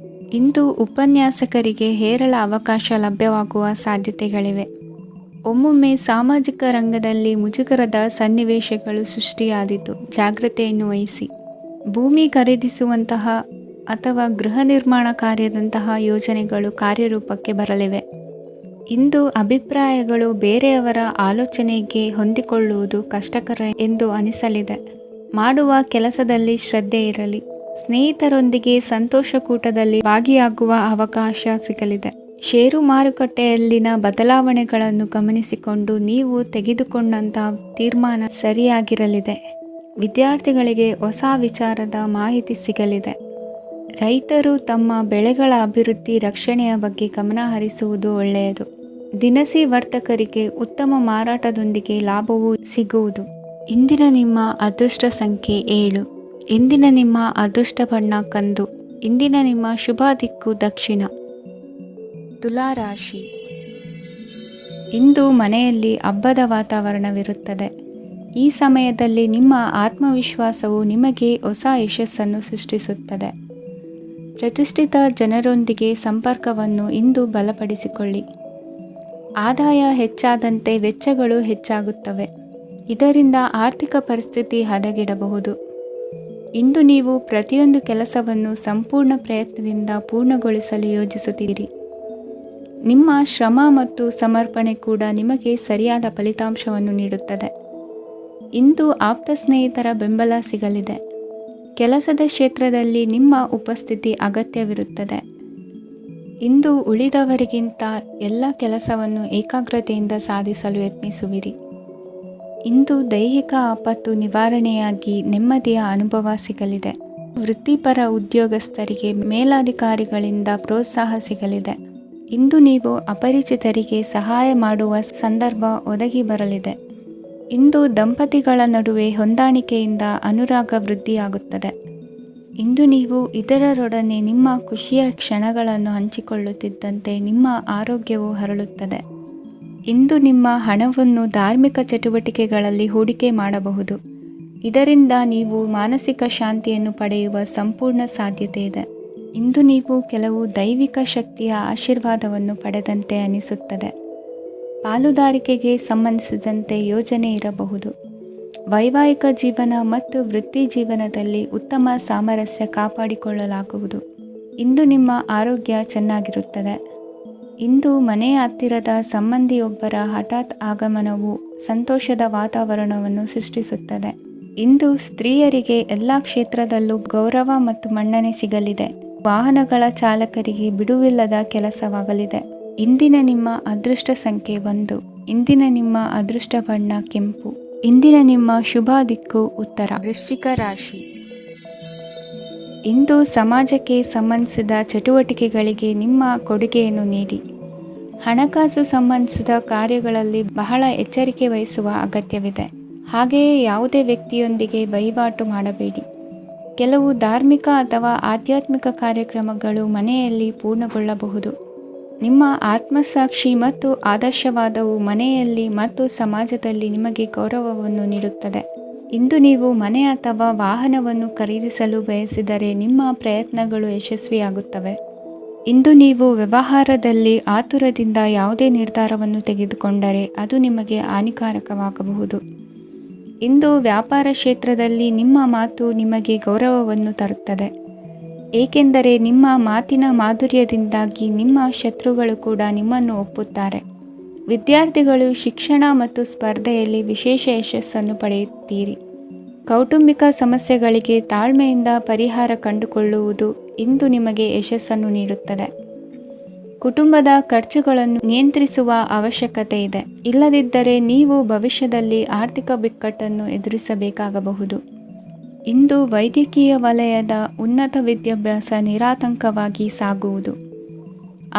ಇಂದು ಉಪನ್ಯಾಸಕರಿಗೆ ಹೇರಳ ಅವಕಾಶ ಲಭ್ಯವಾಗುವ ಸಾಧ್ಯತೆಗಳಿವೆ. ಒಮ್ಮೊಮ್ಮೆ ಸಾಮಾಜಿಕ ರಂಗದಲ್ಲಿ ಮುಜುಗರದ ಸನ್ನಿವೇಶಗಳು ಸೃಷ್ಟಿಯಾದೀತು. ಜಾಗ್ರತೆಯನ್ನು ವಹಿಸಿ. ಭೂಮಿ ಖರೀದಿಸುವಂತಹ ಅಥವಾ ಗೃಹ ನಿರ್ಮಾಣ ಕಾರ್ಯದಂತಹ ಯೋಜನೆಗಳು ಕಾರ್ಯರೂಪಕ್ಕೆ ಬರಲಿವೆ. ಇಂದು ಅಭಿಪ್ರಾಯಗಳು ಬೇರೆಯವರ ಆಲೋಚನೆಗೆ ಹೊಂದಿಕೊಳ್ಳುವುದು ಕಷ್ಟಕರ ಎಂದು ಅನಿಸಲಿದೆ. ಮಾಡುವ ಕೆಲಸದಲ್ಲಿ ಶ್ರದ್ಧೆ ಇರಲಿ. ಸ್ನೇಹಿತರೊಂದಿಗೆ ಸಂತೋಷಕೂಟದಲ್ಲಿ ಭಾಗಿಯಾಗುವ ಅವಕಾಶ ಸಿಗಲಿದೆ. ಷೇರು ಮಾರುಕಟ್ಟೆಯಲ್ಲಿನ ಬದಲಾವಣೆಗಳನ್ನು ಗಮನಿಸಿಕೊಂಡು ನೀವು ತೆಗೆದುಕೊಂಡಂತಹ ತೀರ್ಮಾನ ಸರಿಯಾಗಿರಲಿದೆ. ವಿದ್ಯಾರ್ಥಿಗಳಿಗೆ ಹೊಸ ವಿಚಾರದ ಮಾಹಿತಿ ಸಿಗಲಿದೆ. ರೈತರು ತಮ್ಮ ಬೆಳೆಗಳ ಅಭಿವೃದ್ಧಿ ರಕ್ಷಣೆಯ ಬಗ್ಗೆ ಗಮನ ಹರಿಸುವುದು ಒಳ್ಳೆಯದು. ದಿನಸಿ ವರ್ತಕರಿಗೆ ಉತ್ತಮ ಮಾರಾಟದೊಂದಿಗೆ ಲಾಭವೂ ಸಿಗುವುದು. ಇಂದಿನ ನಿಮ್ಮ ಅದೃಷ್ಟ ಸಂಖ್ಯೆ 7. ಇಂದಿನ ನಿಮ್ಮ ಅದೃಷ್ಟ ಬಣ್ಣ ಕಂದು. ಇಂದಿನ ನಿಮ್ಮ ಶುಭ ದಿಕ್ಕು ದಕ್ಷಿಣ. ತುಲಾ ರಾಶಿ. ಇಂದು ಮನೆಯಲ್ಲಿ ಹಬ್ಬದ ವಾತಾವರಣವಿರುತ್ತದೆ. ಈ ಸಮಯದಲ್ಲಿ ನಿಮ್ಮ ಆತ್ಮವಿಶ್ವಾಸವು ನಿಮಗೆ ಹೊಸ ಯಶಸ್ಸನ್ನು ಸೃಷ್ಟಿಸುತ್ತದೆ. ಪ್ರತಿಷ್ಠಿತ ಜನರೊಂದಿಗೆ ಸಂಪರ್ಕವನ್ನು ಇಂದು ಬಲಪಡಿಸಿಕೊಳ್ಳಿ. ಆದಾಯ ಹೆಚ್ಚಾದಂತೆ ವೆಚ್ಚಗಳು ಹೆಚ್ಚಾಗುತ್ತವೆ. ಇದರಿಂದ ಆರ್ಥಿಕ ಪರಿಸ್ಥಿತಿ ಹದಗೆಡಬಹುದು. ಇಂದು ನೀವು ಪ್ರತಿಯೊಂದು ಕೆಲಸವನ್ನು ಸಂಪೂರ್ಣ ಪ್ರಯತ್ನದಿಂದ ಪೂರ್ಣಗೊಳಿಸಲು ಯೋಜಿಸುತ್ತೀರಿ. ನಿಮ್ಮ ಶ್ರಮ ಮತ್ತು ಸಮರ್ಪಣೆ ಕೂಡ ನಿಮಗೆ ಸರಿಯಾದ ಫಲಿತಾಂಶವನ್ನು ನೀಡುತ್ತದೆ. ಇಂದು ಆಪ್ತ ಸ್ನೇಹಿತರ ಬೆಂಬಲ ಸಿಗಲಿದೆ. ಕೆಲಸದ ಕ್ಷೇತ್ರದಲ್ಲಿ ನಿಮ್ಮ ಉಪಸ್ಥಿತಿ ಅಗತ್ಯವಿರುತ್ತದೆ. ಇಂದು ಉಳಿದವರಿಗಿಂತ ಎಲ್ಲ ಕೆಲಸವನ್ನು ಏಕಾಗ್ರತೆಯಿಂದ ಸಾಧಿಸಲು ಯತ್ನಿಸುವಿರಿ. ಇಂದು ದೈಹಿಕ ಆಪತ್ತು ನಿವಾರಣೆಯಾಗಿ ನೆಮ್ಮದಿಯ ಅನುಭವ ಸಿಗಲಿದೆ. ವೃತ್ತಿಪರ ಉದ್ಯೋಗಸ್ಥರಿಗೆ ಮೇಲಾಧಿಕಾರಿಗಳಿಂದ ಪ್ರೋತ್ಸಾಹ ಸಿಗಲಿದೆ. ಇಂದು ನೀವು ಅಪರಿಚಿತರಿಗೆ ಸಹಾಯ ಮಾಡುವ ಸಂದರ್ಭ ಒದಗಿ ಬರಲಿದೆ. ಇಂದು ದಂಪತಿಗಳ ನಡುವೆ ಹೊಂದಾಣಿಕೆಯಿಂದ ಅನುರಾಗ ವೃದ್ಧಿಯಾಗುತ್ತದೆ. ಇಂದು ನೀವು ಇತರರೊಡನೆ ನಿಮ್ಮ ಖುಷಿಯ ಕ್ಷಣಗಳನ್ನು ಹಂಚಿಕೊಳ್ಳುತ್ತಿದ್ದಂತೆ ನಿಮ್ಮ ಆರೋಗ್ಯವು ಹರಳುತ್ತದೆ. ಇಂದು ನಿಮ್ಮ ಹಣವನ್ನು ಧಾರ್ಮಿಕ ಚಟುವಟಿಕೆಗಳಲ್ಲಿ ಹೂಡಿಕೆ ಮಾಡಬಹುದು. ಇದರಿಂದ ನೀವು ಮಾನಸಿಕ ಶಾಂತಿಯನ್ನು ಪಡೆಯುವ ಸಂಪೂರ್ಣ ಸಾಧ್ಯತೆ ಇದೆ. ಇಂದು ನೀವು ಕೆಲವು ದೈವಿಕ ಶಕ್ತಿಯ ಆಶೀರ್ವಾದವನ್ನು ಪಡೆದಂತೆ ಅನಿಸುತ್ತದೆ. ಪಾಲುದಾರಿಕೆಗೆ ಸಂಬಂಧಿಸಿದಂತೆ ಯೋಜನೆ ಇರಬಹುದು. ವೈವಾಹಿಕ ಜೀವನ ಮತ್ತು ವೃತ್ತಿ ಜೀವನದಲ್ಲಿ ಉತ್ತಮ ಸಾಮರಸ್ಯ ಕಾಪಾಡಿಕೊಳ್ಳಲಾಗುವುದು. ಇಂದು ನಿಮ್ಮ ಆರೋಗ್ಯ ಚೆನ್ನಾಗಿರುತ್ತದೆ. ಇಂದು ಮನೆಯ ಹತ್ತಿರದ ಸಂಬಂಧಿಯೊಬ್ಬರ ಹಠಾತ್ ಆಗಮನವು ಸಂತೋಷದ ವಾತಾವರಣವನ್ನು ಸೃಷ್ಟಿಸುತ್ತದೆ. ಇಂದು ಸ್ತ್ರೀಯರಿಗೆ ಎಲ್ಲ ಕ್ಷೇತ್ರದಲ್ಲೂ ಗೌರವ ಮತ್ತು ಮನ್ನಣೆ ಸಿಗಲಿದೆ. ವಾಹನಗಳ ಚಾಲಕರಿಗೆ ಬಿಡುವಿಲ್ಲದ ಕೆಲಸವಾಗಲಿದೆ. ಇಂದಿನ ನಿಮ್ಮ ಅದೃಷ್ಟ ಸಂಖ್ಯೆ 1. ಇಂದಿನ ನಿಮ್ಮ ಅದೃಷ್ಟ ಬಣ್ಣ ಕೆಂಪು. ಇಂದಿನ ನಿಮ್ಮ ಶುಭ ದಿಕ್ಕು ಉತ್ತರ. ವೃಶ್ಚಿಕ ರಾಶಿ. ಇಂದು ಸಮಾಜಕ್ಕೆ ಸಂಬಂಧಿಸಿದ ಚಟುವಟಿಕೆಗಳಿಗೆ ನಿಮ್ಮ ಕೊಡುಗೆಯನ್ನು ನೀಡಿ. ಹಣಕಾಸು ಸಂಬಂಧಿಸಿದ ಕಾರ್ಯಗಳಲ್ಲಿ ಬಹಳ ಎಚ್ಚರಿಕೆ ವಹಿಸುವ ಅಗತ್ಯವಿದೆ. ಹಾಗೆಯೇ ಯಾವುದೇ ವ್ಯಕ್ತಿಯೊಂದಿಗೆ ವಹಿವಾಟು ಮಾಡಬೇಡಿ. ಕೆಲವು ಧಾರ್ಮಿಕ ಅಥವಾ ಆಧ್ಯಾತ್ಮಿಕ ಕಾರ್ಯಕ್ರಮಗಳು ಮನೆಯಲ್ಲಿ ಪೂರ್ಣಗೊಳ್ಳಬಹುದು. ನಿಮ್ಮ ಆತ್ಮಸಾಕ್ಷಿ ಮತ್ತು ಆದರ್ಶವಾದವು ಮನೆಯಲ್ಲಿ ಮತ್ತು ಸಮಾಜದಲ್ಲಿ ನಿಮಗೆ ಗೌರವವನ್ನು ನೀಡುತ್ತದೆ. ಇಂದು ನೀವು ಮನೆ ಅಥವಾ ವಾಹನವನ್ನು ಖರೀದಿಸಲು ಬಯಸಿದರೆ ನಿಮ್ಮ ಪ್ರಯತ್ನಗಳು ಯಶಸ್ವಿಯಾಗುತ್ತವೆ. ಇಂದು ನೀವು ವ್ಯವಹಾರದಲ್ಲಿ ಆತುರದಿಂದ ಯಾವುದೇ ನಿರ್ಧಾರವನ್ನು ತೆಗೆದುಕೊಂಡರೆ ಅದು ನಿಮಗೆ ಹಾನಿಕಾರಕವಾಗಬಹುದು. ಇಂದು ವ್ಯಾಪಾರ ಕ್ಷೇತ್ರದಲ್ಲಿ ನಿಮ್ಮ ಮಾತು ನಿಮಗೆ ಗೌರವವನ್ನು ತರುತ್ತದೆ, ಏಕೆಂದರೆ ನಿಮ್ಮ ಮಾತಿನ ಮಾಧುರ್ಯದಿಂದಾಗಿ ನಿಮ್ಮ ಶತ್ರುಗಳು ಕೂಡ ನಿಮ್ಮನ್ನು ಒಪ್ಪುತ್ತಾರೆ. ವಿದ್ಯಾರ್ಥಿಗಳು ಶಿಕ್ಷಣ ಮತ್ತು ಸ್ಪರ್ಧೆಯಲ್ಲಿ ವಿಶೇಷ ಯಶಸ್ಸನ್ನು ಪಡೆಯುತ್ತೀರಿ. ಕೌಟುಂಬಿಕ ಸಮಸ್ಯೆಗಳಿಗೆ ತಾಳ್ಮೆಯಿಂದ ಪರಿಹಾರ ಕಂಡುಕೊಳ್ಳುವುದು ಇಂದು ನಿಮಗೆ ಯಶಸ್ಸನ್ನು ನೀಡುತ್ತದೆ. ಕುಟುಂಬದ ಖರ್ಚುಗಳನ್ನು ನಿಯಂತ್ರಿಸುವ ಅವಶ್ಯಕತೆ ಇದೆ. ಇಲ್ಲದಿದ್ದರೆ ನೀವು ಭವಿಷ್ಯದಲ್ಲಿ ಆರ್ಥಿಕ ಬಿಕ್ಕಟ್ಟನ್ನು ಎದುರಿಸಬೇಕಾಗಬಹುದು. ಇಂದು ವೈದ್ಯಕೀಯ ವಲಯದ ಉನ್ನತ ವಿದ್ಯಾಭ್ಯಾಸ ನಿರಾತಂಕವಾಗಿ ಸಾಗುವುದು.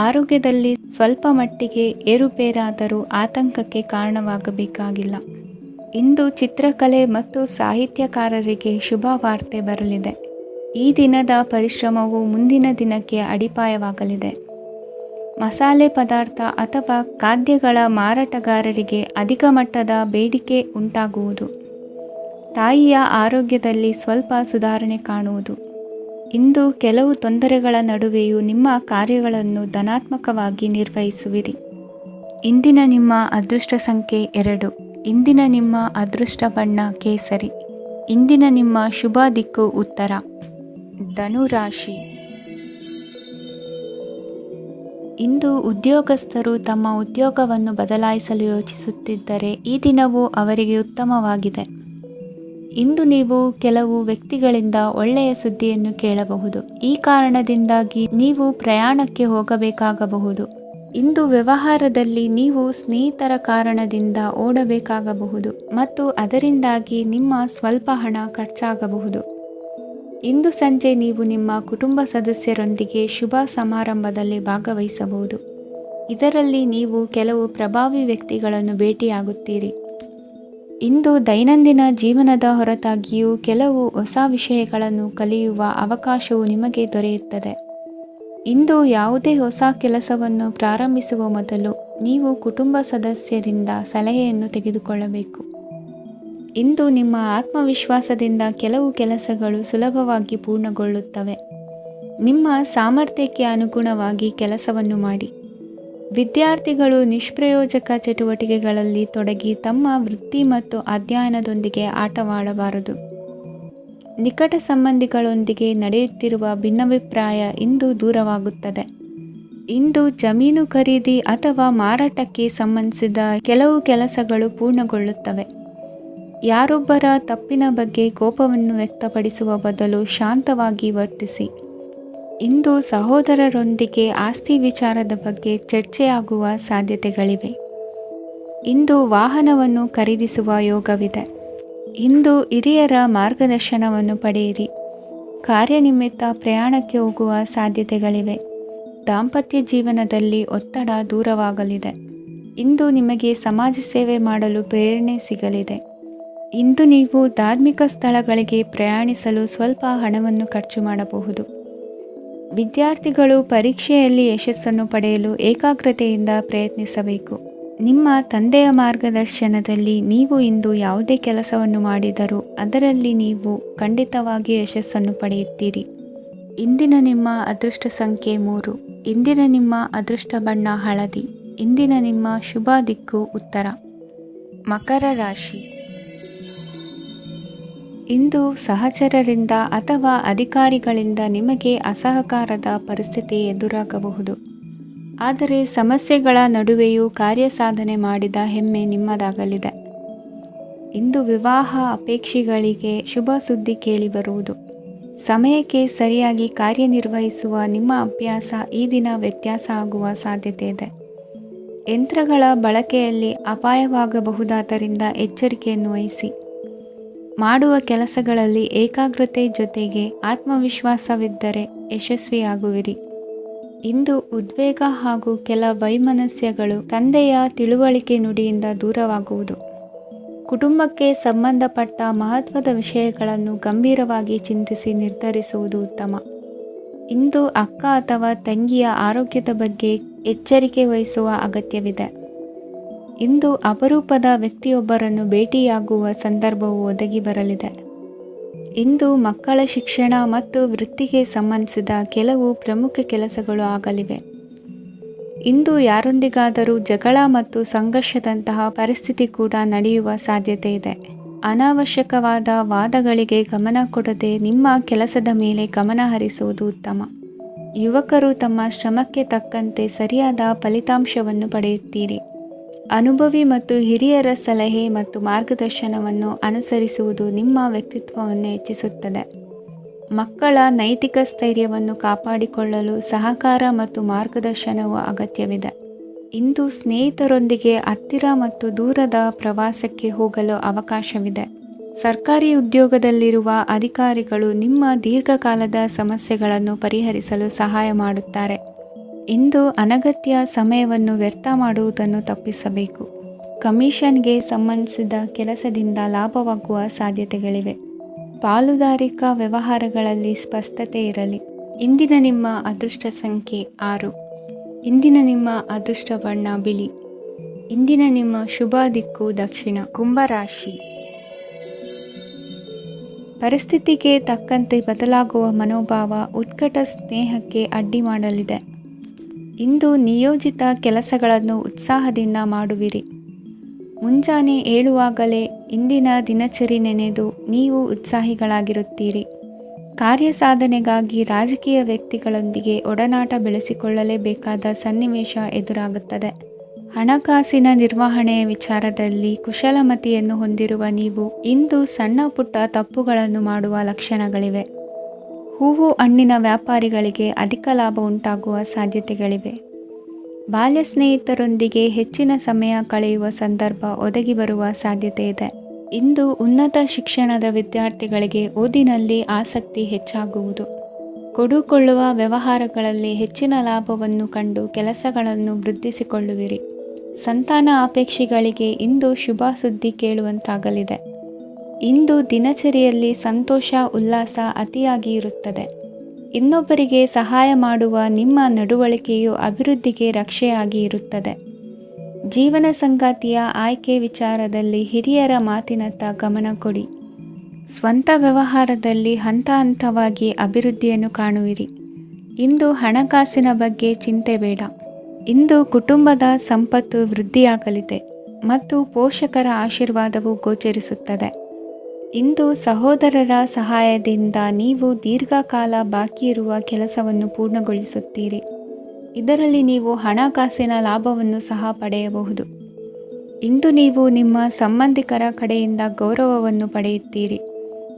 ಆರೋಗ್ಯದಲ್ಲಿ ಸ್ವಲ್ಪ ಮಟ್ಟಿಗೆ ಏರುಪೇರಾದರೂ ಆತಂಕಕ್ಕೆ ಕಾರಣವಾಗಬೇಕಾಗಿಲ್ಲ. ಇಂದು ಚಿತ್ರಕಲೆ ಮತ್ತು ಸಾಹಿತ್ಯಕಾರರಿಗೆ ಶುಭ ವಾರ್ತೆ ಬರಲಿದೆ. ಈ ದಿನದ ಪರಿಶ್ರಮವು ಮುಂದಿನ ದಿನಕ್ಕೆ ಅಡಿಪಾಯವಾಗಲಿದೆ. ಮಸಾಲೆ ಪದಾರ್ಥ ಅಥವಾ ಖಾದ್ಯಗಳ ಮಾರಾಟಗಾರರಿಗೆ ಅಧಿಕ ಮಟ್ಟದ ಬೇಡಿಕೆ ಉಂಟಾಗುವುದು. ತಾಯಿಯ ಆರೋಗ್ಯದಲ್ಲಿ ಸ್ವಲ್ಪ ಸುಧಾರಣೆ ಕಾಣುವುದು. ಇಂದು ಕೆಲವು ತೊಂದರೆಗಳ ನಡುವೆಯೂ ನಿಮ್ಮ ಕಾರ್ಯಗಳನ್ನು ಧನಾತ್ಮಕವಾಗಿ ನಿರ್ವಹಿಸುವಿರಿ. ಇಂದಿನ ನಿಮ್ಮ ಅದೃಷ್ಟ ಸಂಖ್ಯೆ 2. ಇಂದಿನ ನಿಮ್ಮ ಅದೃಷ್ಟ ಬಣ್ಣ ಕೇಸರಿ. ಇಂದಿನ ನಿಮ್ಮ ಶುಭ ದಿಕ್ಕು ಉತ್ತರ. ಧನುರಾಶಿ. ಇಂದು ಉದ್ಯೋಗಸ್ಥರು ತಮ್ಮ ಉದ್ಯೋಗವನ್ನು ಬದಲಾಯಿಸಲು ಯೋಚಿಸುತ್ತಿದ್ದರೆ ಈ ದಿನವೂ ಅವರಿಗೆ ಉತ್ತಮವಾಗಿದೆ. ಇಂದು ನೀವು ಕೆಲವು ವ್ಯಕ್ತಿಗಳಿಂದ ಒಳ್ಳೆಯ ಸುದ್ದಿಯನ್ನು ಕೇಳಬಹುದು. ಈ ಕಾರಣದಿಂದಾಗಿ ನೀವು ಪ್ರಯಾಣಕ್ಕೆ ಹೋಗಬೇಕಾಗಬಹುದು. ಇಂದು ವ್ಯವಹಾರದಲ್ಲಿ ನೀವು ಸ್ನೇಹಿತರ ಕಾರಣದಿಂದ ಓಡಬೇಕಾಗಬಹುದು ಮತ್ತು ಅದರಿಂದಾಗಿ ನಿಮ್ಮ ಸ್ವಲ್ಪ ಹಣ ಖರ್ಚಾಗಬಹುದು. ಇಂದು ಸಂಜೆ ನೀವು ನಿಮ್ಮ ಕುಟುಂಬ ಸದಸ್ಯರೊಂದಿಗೆ ಶುಭ ಸಮಾರಂಭದಲ್ಲಿ ಭಾಗವಹಿಸಬಹುದು. ಇದರಲ್ಲಿ ನೀವು ಕೆಲವು ಪ್ರಭಾವಿ ವ್ಯಕ್ತಿಗಳನ್ನು ಭೇಟಿಯಾಗುತ್ತೀರಿ. ಇಂದು ದೈನಂದಿನ ಜೀವನದ ಹೊರತಾಗಿಯೂ ಕೆಲವು ಹೊಸ ವಿಷಯಗಳನ್ನು ಕಲಿಯುವ ಅವಕಾಶವು ನಿಮಗೆ ದೊರೆಯುತ್ತದೆ. ಇಂದು ಯಾವುದೇ ಹೊಸ ಕೆಲಸವನ್ನು ಪ್ರಾರಂಭಿಸುವ ಮೊದಲು ನೀವು ಕುಟುಂಬ ಸದಸ್ಯರಿಂದ ಸಲಹೆಯನ್ನು ತೆಗೆದುಕೊಳ್ಳಬೇಕು. ಇಂದು ನಿಮ್ಮ ಆತ್ಮವಿಶ್ವಾಸದಿಂದ ಕೆಲವು ಕೆಲಸಗಳು ಸುಲಭವಾಗಿ ಪೂರ್ಣಗೊಳ್ಳುತ್ತವೆ. ನಿಮ್ಮ ಸಾಮರ್ಥ್ಯಕ್ಕೆ ಅನುಗುಣವಾಗಿ ಕೆಲಸವನ್ನು ಮಾಡಿ. ವಿದ್ಯಾರ್ಥಿಗಳು ನಿಷ್ಪ್ರಯೋಜಕ ಚಟುವಟಿಕೆಗಳಲ್ಲಿ ತೊಡಗಿ ತಮ್ಮ ವೃತ್ತಿ ಮತ್ತು ಅಧ್ಯಯನದೊಂದಿಗೆ ಆಟವಾಡಬಾರದು. ನಿಕಟ ಸಂಬಂಧಿಗಳೊಂದಿಗೆ ನಡೆಯುತ್ತಿರುವ ಭಿನ್ನಾಭಿಪ್ರಾಯ ಇಂದು ದೂರವಾಗುತ್ತದೆ. ಇಂದು ಜಮೀನು ಖರೀದಿ ಅಥವಾ ಮಾರಾಟಕ್ಕೆ ಸಂಬಂಧಿಸಿದ ಕೆಲವು ಕೆಲಸಗಳು ಪೂರ್ಣಗೊಳ್ಳುತ್ತವೆ. ಯಾರೊಬ್ಬರ ತಪ್ಪಿನ ಬಗ್ಗೆ ಕೋಪವನ್ನು ವ್ಯಕ್ತಪಡಿಸುವ ಬದಲು ಶಾಂತವಾಗಿ ವರ್ತಿಸಿ. ಇಂದು ಸಹೋದರರೊಂದಿಗೆ ಆಸ್ತಿ ವಿಚಾರದ ಬಗ್ಗೆ ಚರ್ಚೆಯಾಗುವ ಸಾಧ್ಯತೆಗಳಿವೆ. ಇಂದು ವಾಹನವನ್ನು ಖರೀದಿಸುವ ಯೋಗವಿದೆ. ಇಂದು ಹಿರಿಯರ ಮಾರ್ಗದರ್ಶನವನ್ನು ಪಡೆಯಿರಿ. ಕಾರ್ಯನಿಮಿತ್ತ ಪ್ರಯಾಣಕ್ಕೆ ಹೋಗುವ ಸಾಧ್ಯತೆಗಳಿವೆ. ದಾಂಪತ್ಯ ಜೀವನದಲ್ಲಿ ಒತ್ತಡ ದೂರವಾಗಲಿದೆ. ಇಂದು ನಿಮಗೆ ಸಮಾಜ ಸೇವೆ ಮಾಡಲು ಪ್ರೇರಣೆ ಸಿಗಲಿದೆ. ಇಂದು ನೀವು ಧಾರ್ಮಿಕ ಸ್ಥಳಗಳಿಗೆ ಪ್ರಯಾಣಿಸಲು ಸ್ವಲ್ಪ ಹಣವನ್ನು ಖರ್ಚು ಮಾಡಬಹುದು. ವಿದ್ಯಾರ್ಥಿಗಳು ಪರೀಕ್ಷೆಯಲ್ಲಿ ಯಶಸ್ಸನ್ನು ಪಡೆಯಲು ಏಕಾಗ್ರತೆಯಿಂದ ಪ್ರಯತ್ನಿಸಬೇಕು. ನಿಮ್ಮ ತಂದೆಯ ಮಾರ್ಗದರ್ಶನದಲ್ಲಿ ನೀವು ಇಂದು ಯಾವುದೇ ಕೆಲಸವನ್ನು ಮಾಡಿದರೂ ಅದರಲ್ಲಿ ನೀವು ಖಂಡಿತವಾಗಿಯೂ ಯಶಸ್ಸನ್ನು ಪಡೆಯುತ್ತೀರಿ. ಇಂದಿನ ನಿಮ್ಮ ಅದೃಷ್ಟ ಸಂಖ್ಯೆ 3. ಇಂದಿನ ನಿಮ್ಮ ಅದೃಷ್ಟ ಬಣ್ಣ ಹಳದಿ. ಇಂದಿನ ನಿಮ್ಮ ಶುಭ ದಿಕ್ಕು ಉತ್ತರ. ಮಕರ ರಾಶಿ. ಇಂದು ಸಹಚರರಿಂದ ಅಥವಾ ಅಧಿಕಾರಿಗಳಿಂದ ನಿಮಗೆ ಅಸಹಕಾರದ ಪರಿಸ್ಥಿತಿ ಎದುರಾಗಬಹುದು. ಆದರೆ ಸಮಸ್ಯೆಗಳ ನಡುವೆಯೂ ಕಾರ್ಯಸಾಧನೆ ಮಾಡಿದ ಹೆಮ್ಮೆ ನಿಮ್ಮದಾಗಲಿದೆ. ಇಂದು ವಿವಾಹ ಅಪೇಕ್ಷಿಗಳಿಗೆ ಶುಭ ಸುದ್ದಿ ಕೇಳಿಬರುವುದು. ಸಮಯಕ್ಕೆ ಸರಿಯಾಗಿ ಕಾರ್ಯನಿರ್ವಹಿಸುವ ನಿಮ್ಮ ಅಭ್ಯಾಸ ಈ ದಿನ ವ್ಯತ್ಯಾಸ ಆಗುವ ಸಾಧ್ಯತೆ ಇದೆ. ಯಂತ್ರಗಳ ಬಳಕೆಯಲ್ಲಿ ಅಪಾಯವಾಗಬಹುದಾದ್ದರಿಂದ ಎಚ್ಚರಿಕೆಯನ್ನು ವಹಿಸಿ. ಮಾಡುವ ಕೆಲಸಗಳಲ್ಲಿ ಏಕಾಗ್ರತೆ ಜೊತೆಗೆ ಆತ್ಮವಿಶ್ವಾಸವಿದ್ದರೆ ಯಶಸ್ವಿಯಾಗುವಿರಿ. ಇಂದು ಉದ್ವೇಗ ಹಾಗೂ ಕೆಲ ವೈಮನಸ್ಯಗಳು ತಂದೆಯ ತಿಳುವಳಿಕೆ ನುಡಿಯಿಂದ ದೂರವಾಗುವುದು. ಕುಟುಂಬಕ್ಕೆ ಸಂಬಂಧಪಟ್ಟ ಮಹತ್ವದ ವಿಷಯಗಳನ್ನು ಗಂಭೀರವಾಗಿ ಚಿಂತಿಸಿ ನಿರ್ಧರಿಸುವುದು ಉತ್ತಮ. ಇಂದು ಅಕ್ಕ ಅಥವಾ ತಂಗಿಯ ಆರೋಗ್ಯದ ಬಗ್ಗೆ ಎಚ್ಚರಿಕೆ ವಹಿಸುವ ಅಗತ್ಯವಿದೆ. ಇಂದು ಅಪರೂಪದ ವ್ಯಕ್ತಿಯೊಬ್ಬರನ್ನು ಭೇಟಿಯಾಗುವ ಸಂದರ್ಭವು ಒದಗಿ ಬರಲಿದೆ. ಇಂದು ಮಕ್ಕಳ ಶಿಕ್ಷಣ ಮತ್ತು ವೃತ್ತಿಗೆ ಸಂಬಂಧಿಸಿದ ಕೆಲವು ಪ್ರಮುಖ ಕೆಲಸಗಳು ಆಗಲಿವೆ. ಇಂದು ಯಾರೊಂದಿಗಾದರೂ ಜಗಳ ಮತ್ತು ಸಂಘರ್ಷದಂತಹ ಪರಿಸ್ಥಿತಿ ಕೂಡ ನಡೆಯುವ ಸಾಧ್ಯತೆ ಇದೆ. ಅನಾವಶ್ಯಕವಾದ ವಾದಗಳಿಗೆ ಗಮನ ಕೊಡದೆ ನಿಮ್ಮ ಕೆಲಸದ ಮೇಲೆ ಗಮನ ಹರಿಸುವುದು ಉತ್ತಮ. ಯುವಕರು ತಮ್ಮ ಶ್ರಮಕ್ಕೆ ತಕ್ಕಂತೆ ಸರಿಯಾದ ಫಲಿತಾಂಶವನ್ನು ಪಡೆಯುತ್ತೀರಿ. ಅನುಭವಿ ಮತ್ತು ಹಿರಿಯರ ಸಲಹೆ ಮತ್ತು ಮಾರ್ಗದರ್ಶನವನ್ನು ಅನುಸರಿಸುವುದು ನಿಮ್ಮ ವ್ಯಕ್ತಿತ್ವವನ್ನು ಹೆಚ್ಚಿಸುತ್ತದೆ. ಮಕ್ಕಳ ನೈತಿಕ ಸ್ಥೈರ್ಯವನ್ನು ಕಾಪಾಡಿಕೊಳ್ಳಲು ಸಹಕಾರ ಮತ್ತು ಮಾರ್ಗದರ್ಶನವು ಅಗತ್ಯವಿದೆ. ಇಂದು ಸ್ನೇಹಿತರೊಂದಿಗೆ ಹತ್ತಿರ ಮತ್ತು ದೂರದ ಪ್ರವಾಸಕ್ಕೆ ಹೋಗಲು ಅವಕಾಶವಿದೆ. ಸರ್ಕಾರಿ ಉದ್ಯೋಗದಲ್ಲಿರುವ ಅಧಿಕಾರಿಗಳು ನಿಮ್ಮ ದೀರ್ಘಕಾಲದ ಸಮಸ್ಯೆಗಳನ್ನು ಪರಿಹರಿಸಲು ಸಹಾಯ ಮಾಡುತ್ತಾರೆ. ಇಂದು ಅನಗತ್ಯ ಸಮಯವನ್ನು ವ್ಯರ್ಥ ಮಾಡುವುದನ್ನು ತಪ್ಪಿಸಬೇಕು. ಕಮಿಷನ್ಗೆ ಸಂಬಂಧಿಸಿದ ಕೆಲಸದಿಂದ ಲಾಭವಾಗುವ ಸಾಧ್ಯತೆಗಳಿವೆ. ಪಾಲುದಾರಿಕಾ ವ್ಯವಹಾರಗಳಲ್ಲಿ ಸ್ಪಷ್ಟತೆ ಇರಲಿ. ಇಂದಿನ ನಿಮ್ಮ ಅದೃಷ್ಟ ಸಂಖ್ಯೆ 6. ಇಂದಿನ ನಿಮ್ಮ ಅದೃಷ್ಟ ಬಣ್ಣ ಬಿಳಿ. ಇಂದಿನ ನಿಮ್ಮ ಶುಭ ದಿಕ್ಕು ದಕ್ಷಿಣ. ಕುಂಭರಾಶಿ. ಪರಿಸ್ಥಿತಿಗೆ ತಕ್ಕಂತೆ ಬದಲಾಗುವ ಮನೋಭಾವ ಉತ್ಕಟ ಸ್ನೇಹಕ್ಕೆ ಅಡ್ಡಿ ಮಾಡಲಿದೆ. ಇಂದು ನಿಯೋಜಿತ ಕೆಲಸಗಳನ್ನು ಉತ್ಸಾಹದಿಂದ ಮಾಡುವಿರಿ. ಮುಂಜಾನೆ ಏಳುವಾಗಲೇ ಇಂದಿನ ದಿನಚರಿ ನೆನೆದು ನೀವು ಉತ್ಸಾಹಿಗಳಾಗಿರುತ್ತೀರಿ. ಕಾರ್ಯಸಾಧನೆಗಾಗಿ ರಾಜಕೀಯ ವ್ಯಕ್ತಿಗಳೊಂದಿಗೆ ಒಡನಾಟ ಬೆಳೆಸಿಕೊಳ್ಳಲೇಬೇಕಾದ ಸನ್ನಿವೇಶ ಎದುರಾಗುತ್ತದೆ. ಹಣಕಾಸಿನ ನಿರ್ವಹಣೆಯ ವಿಚಾರದಲ್ಲಿ ಕುಶಲಮತಿಯನ್ನು ಹೊಂದಿರುವ ನೀವು ಇಂದು ಸಣ್ಣ ಪುಟ್ಟ ತಪ್ಪುಗಳನ್ನು ಮಾಡುವ ಲಕ್ಷಣಗಳಿವೆ. ಹೂವು ಹಣ್ಣಿನ ವ್ಯಾಪಾರಿಗಳಿಗೆ ಅಧಿಕ ಲಾಭ ಉಂಟಾಗುವ ಸಾಧ್ಯತೆಗಳಿವೆ. ಬಾಲ್ಯ ಸ್ನೇಹಿತರೊಂದಿಗೆ ಹೆಚ್ಚಿನ ಸಮಯ ಕಳೆಯುವ ಸಂದರ್ಭ ಒದಗಿ ಬರುವ ಸಾಧ್ಯತೆ ಇದೆ. ಇಂದು ಉನ್ನತ ಶಿಕ್ಷಣದ ವಿದ್ಯಾರ್ಥಿಗಳಿಗೆ ಓದಿನಲ್ಲಿ ಆಸಕ್ತಿ ಹೆಚ್ಚಾಗುವುದು. ಕೊಡುಕೊಳ್ಳುವ ವ್ಯವಹಾರಗಳಲ್ಲಿ ಹೆಚ್ಚಿನ ಲಾಭವನ್ನು ಕಂಡು ಕೆಲಸಗಳನ್ನು ವೃದ್ಧಿಸಿಕೊಳ್ಳುವಿರಿ. ಸಂತಾನ ಅಪೇಕ್ಷಿಗಳಿಗೆ ಇಂದು ಶುಭ ಸುದ್ದಿ ಕೇಳುವಂತಾಗಲಿದೆ. ಇಂದು ದಿನಚರಿಯಲ್ಲಿ ಸಂತೋಷ ಉಲ್ಲಾಸ ಅತಿಯಾಗಿ ಇರುತ್ತದೆ. ಇನ್ನೊಬ್ಬರಿಗೆ ಸಹಾಯ ಮಾಡುವ ನಿಮ್ಮ ನಡವಳಿಕೆಯು ಅಭಿವೃದ್ಧಿಗೆ ರಕ್ಷೆಯಾಗಿ ಇರುತ್ತದೆ. ಜೀವನ ಸಂಗಾತಿಯ ಆಯ್ಕೆ ವಿಚಾರದಲ್ಲಿ ಹಿರಿಯರ ಮಾತಿನತ್ತ ಗಮನ ಕೊಡಿ. ಸ್ವಂತ ವ್ಯವಹಾರದಲ್ಲಿ ಹಂತ ಹಂತವಾಗಿ ಅಭಿವೃದ್ಧಿಯನ್ನು ಕಾಣುವಿರಿ. ಇಂದು ಹಣಕಾಸಿನ ಬಗ್ಗೆ ಚಿಂತೆ ಬೇಡ. ಇಂದು ಕುಟುಂಬದ ಸಂಪತ್ತು ವೃದ್ಧಿಯಾಗಲಿದೆ ಮತ್ತು ಪೋಷಕರ ಆಶೀರ್ವಾದವು ಗೋಚರಿಸುತ್ತದೆ. ಇಂದು ಸಹೋದರರ ಸಹಾಯದಿಂದ ನೀವು ದೀರ್ಘಕಾಲ ಬಾಕಿ ಇರುವ ಕೆಲಸವನ್ನು ಪೂರ್ಣಗೊಳಿಸುತ್ತೀರಿ. ಇದರಲ್ಲಿ ನೀವು ಹಣಕಾಸಿನ ಲಾಭವನ್ನು ಸಹ ಪಡೆಯಬಹುದು. ಇಂದು ನೀವು ನಿಮ್ಮ ಸಂಬಂಧಿಕರ ಕಡೆಯಿಂದ ಗೌರವವನ್ನು ಪಡೆಯುತ್ತೀರಿ.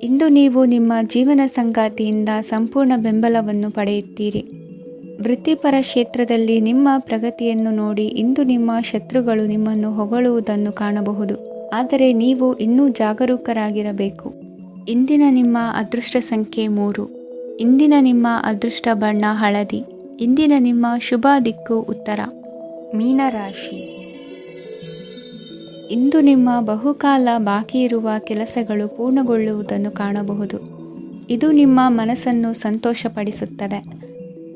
ಇಂದು ನೀವು ನಿಮ್ಮ ಜೀವನ ಸಂಗಾತಿಯಿಂದ ಸಂಪೂರ್ಣ ಬೆಂಬಲವನ್ನು ಪಡೆಯುತ್ತೀರಿ. ವೃತ್ತಿಪರ ಕ್ಷೇತ್ರದಲ್ಲಿ ನಿಮ್ಮ ಪ್ರಗತಿಯನ್ನು ನೋಡಿ ಇಂದು ನಿಮ್ಮ ಶತ್ರುಗಳು ನಿಮ್ಮನ್ನು ಹೊಗಳುವುದನ್ನು ಕಾಣಬಹುದು. ಆದರೆ ನೀವು ಇನ್ನೂ ಜಾಗರೂಕರಾಗಿರಬೇಕು. ಇಂದಿನ ನಿಮ್ಮ ಅದೃಷ್ಟ ಸಂಖ್ಯೆ 3. ಇಂದಿನ ನಿಮ್ಮ ಅದೃಷ್ಟ ಬಣ್ಣ ಹಳದಿ. ಇಂದಿನ ನಿಮ್ಮ ಶುಭ ದಿಕ್ಕು ಉತ್ತರ. ಮೀನರಾಶಿ. ಇಂದು ನಿಮ್ಮ ಬಹುಕಾಲ ಬಾಕಿ ಇರುವ ಕೆಲಸಗಳು ಪೂರ್ಣಗೊಳ್ಳುವುದನ್ನು ಕಾಣಬಹುದು. ಇದು ನಿಮ್ಮ ಮನಸ್ಸನ್ನು ಸಂತೋಷಪಡಿಸುತ್ತದೆ.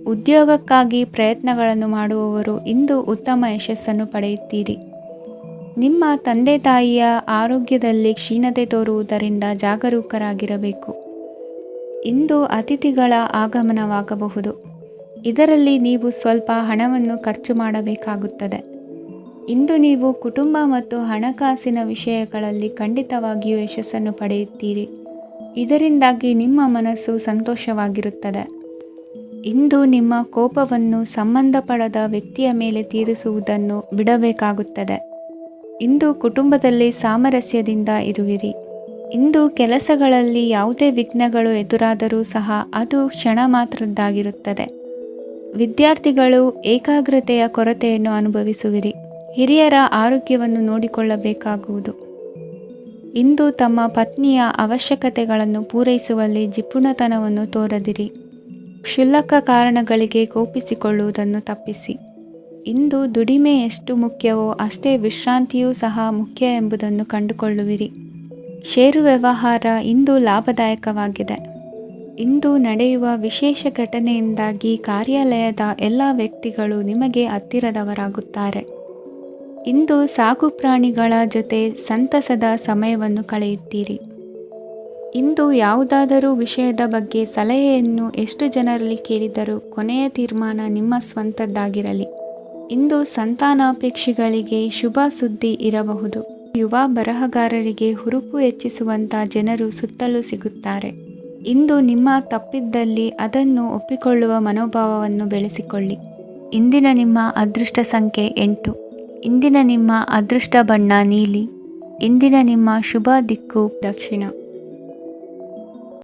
ಉದ್ಯೋಗಕ್ಕಾಗಿ ಪ್ರಯತ್ನಗಳನ್ನು ಮಾಡುವವರು ಇಂದು ಉತ್ತಮ ಯಶಸ್ಸನ್ನು ಪಡೆಯುತ್ತೀರಿ. ನಿಮ್ಮ ತಂದೆ ತಾಯಿಯ ಆರೋಗ್ಯದಲ್ಲಿ ಕ್ಷೀಣತೆ ತೋರುವುದರಿಂದ ಜಾಗರೂಕರಾಗಿರಬೇಕು. ಇಂದು ಅತಿಥಿಗಳ ಆಗಮನವಾಗಬಹುದು. ಇದರಲ್ಲಿ ನೀವು ಸ್ವಲ್ಪ ಹಣವನ್ನು ಖರ್ಚು ಮಾಡಬೇಕಾಗುತ್ತದೆ. ಇಂದು ನೀವು ಕುಟುಂಬ ಮತ್ತು ಹಣಕಾಸಿನ ವಿಷಯಗಳಲ್ಲಿ ಖಂಡಿತವಾಗಿಯೂ ಯಶಸ್ಸನ್ನು ಪಡೆಯುತ್ತೀರಿ. ಇದರಿಂದಾಗಿ ನಿಮ್ಮ ಮನಸ್ಸು ಸಂತೋಷವಾಗಿರುತ್ತದೆ. ಇಂದು ನಿಮ್ಮ ಕೋಪವನ್ನು ಸಂಬಂಧಪಡದ ವ್ಯಕ್ತಿಯ ಮೇಲೆ ತೀರಿಸುವುದನ್ನು ಬಿಡಬೇಕಾಗುತ್ತದೆ. ಇಂದು ಕುಟುಂಬದಲ್ಲಿ ಸಾಮರಸ್ಯದಿಂದ ಇರುವಿರಿ. ಇಂದು ಕೆಲಸಗಳಲ್ಲಿ ಯಾವುದೇ ವಿಘ್ನಗಳು ಎದುರಾದರೂ ಸಹ ಅದು ಕ್ಷಣ ಮಾತ್ರದ್ದಾಗಿರುತ್ತದೆ. ವಿದ್ಯಾರ್ಥಿಗಳು ಏಕಾಗ್ರತೆಯ ಕೊರತೆಯನ್ನು ಅನುಭವಿಸುವಿರಿ. ಹಿರಿಯರ ಆರೋಗ್ಯವನ್ನು ನೋಡಿಕೊಳ್ಳಬೇಕಾಗುವುದು. ಇಂದು ತಮ್ಮ ಪತ್ನಿಯ ಅವಶ್ಯಕತೆಗಳನ್ನು ಪೂರೈಸುವಲ್ಲಿ ಜಿಪುಣತನವನ್ನು ತೋರದಿರಿ. ಕ್ಷುಲ್ಲಕ ಕಾರಣಗಳಿಗೆ ಕೋಪಿಸಿಕೊಳ್ಳುವುದನ್ನು ತಪ್ಪಿಸಿ. ಇಂದು ದುಡಿಮೆ ಎಷ್ಟು ಮುಖ್ಯವೋ ಅಷ್ಟೇ ವಿಶ್ರಾಂತಿಯೂ ಸಹ ಮುಖ್ಯ ಎಂಬುದನ್ನು ಕಂಡುಕೊಳ್ಳುವಿರಿ. ಷೇರು ವ್ಯವಹಾರ ಇಂದು ಲಾಭದಾಯಕವಾಗಿದೆ. ಇಂದು ನಡೆಯುವ ವಿಶೇಷ ಘಟನೆಯಿಂದಾಗಿ ಕಾರ್ಯಾಲಯದ ಎಲ್ಲ ವ್ಯಕ್ತಿಗಳು ನಿಮಗೆ ಹತ್ತಿರದವರಾಗುತ್ತಾರೆ. ಇಂದು ಸಾಕು ಪ್ರಾಣಿಗಳ ಜೊತೆ ಸಂತಸದ ಸಮಯವನ್ನು ಕಳೆಯುತ್ತೀರಿ. ಇಂದು ಯಾವುದಾದರೂ ವಿಷಯದ ಬಗ್ಗೆ ಸಲಹೆಯನ್ನು ಎಷ್ಟು ಜನರಲ್ಲಿ ಕೇಳಿದರೂ ಕೊನೆಯ ತೀರ್ಮಾನ ನಿಮ್ಮ ಸ್ವಂತದ್ದಾಗಿರಲಿ. ಇಂದು ಸಂತಾನಾಪೇಕ್ಷಿಗಳಿಗೆ ಶುಭ ಸುದ್ದಿ ಇರಬಹುದು. ಯುವ ಬರಹಗಾರರಿಗೆ ಹುರುಪು ಹೆಚ್ಚಿಸುವಂಥ ಜನರು ಸುತ್ತಲೂ ಸಿಗುತ್ತಾರೆ. ಇಂದು ನಿಮ್ಮ ತಪ್ಪಿದ್ದಲ್ಲಿ ಅದನ್ನು ಒಪ್ಪಿಕೊಳ್ಳುವ ಮನೋಭಾವವನ್ನು ಬೆಳೆಸಿಕೊಳ್ಳಿ. ಇಂದಿನ ನಿಮ್ಮ ಅದೃಷ್ಟ ಸಂಖ್ಯೆ 8. ಇಂದಿನ ನಿಮ್ಮ ಅದೃಷ್ಟ ಬಣ್ಣ ನೀಲಿ. ಇಂದಿನ ನಿಮ್ಮ ಶುಭ ದಿಕ್ಕು ದಕ್ಷಿಣ.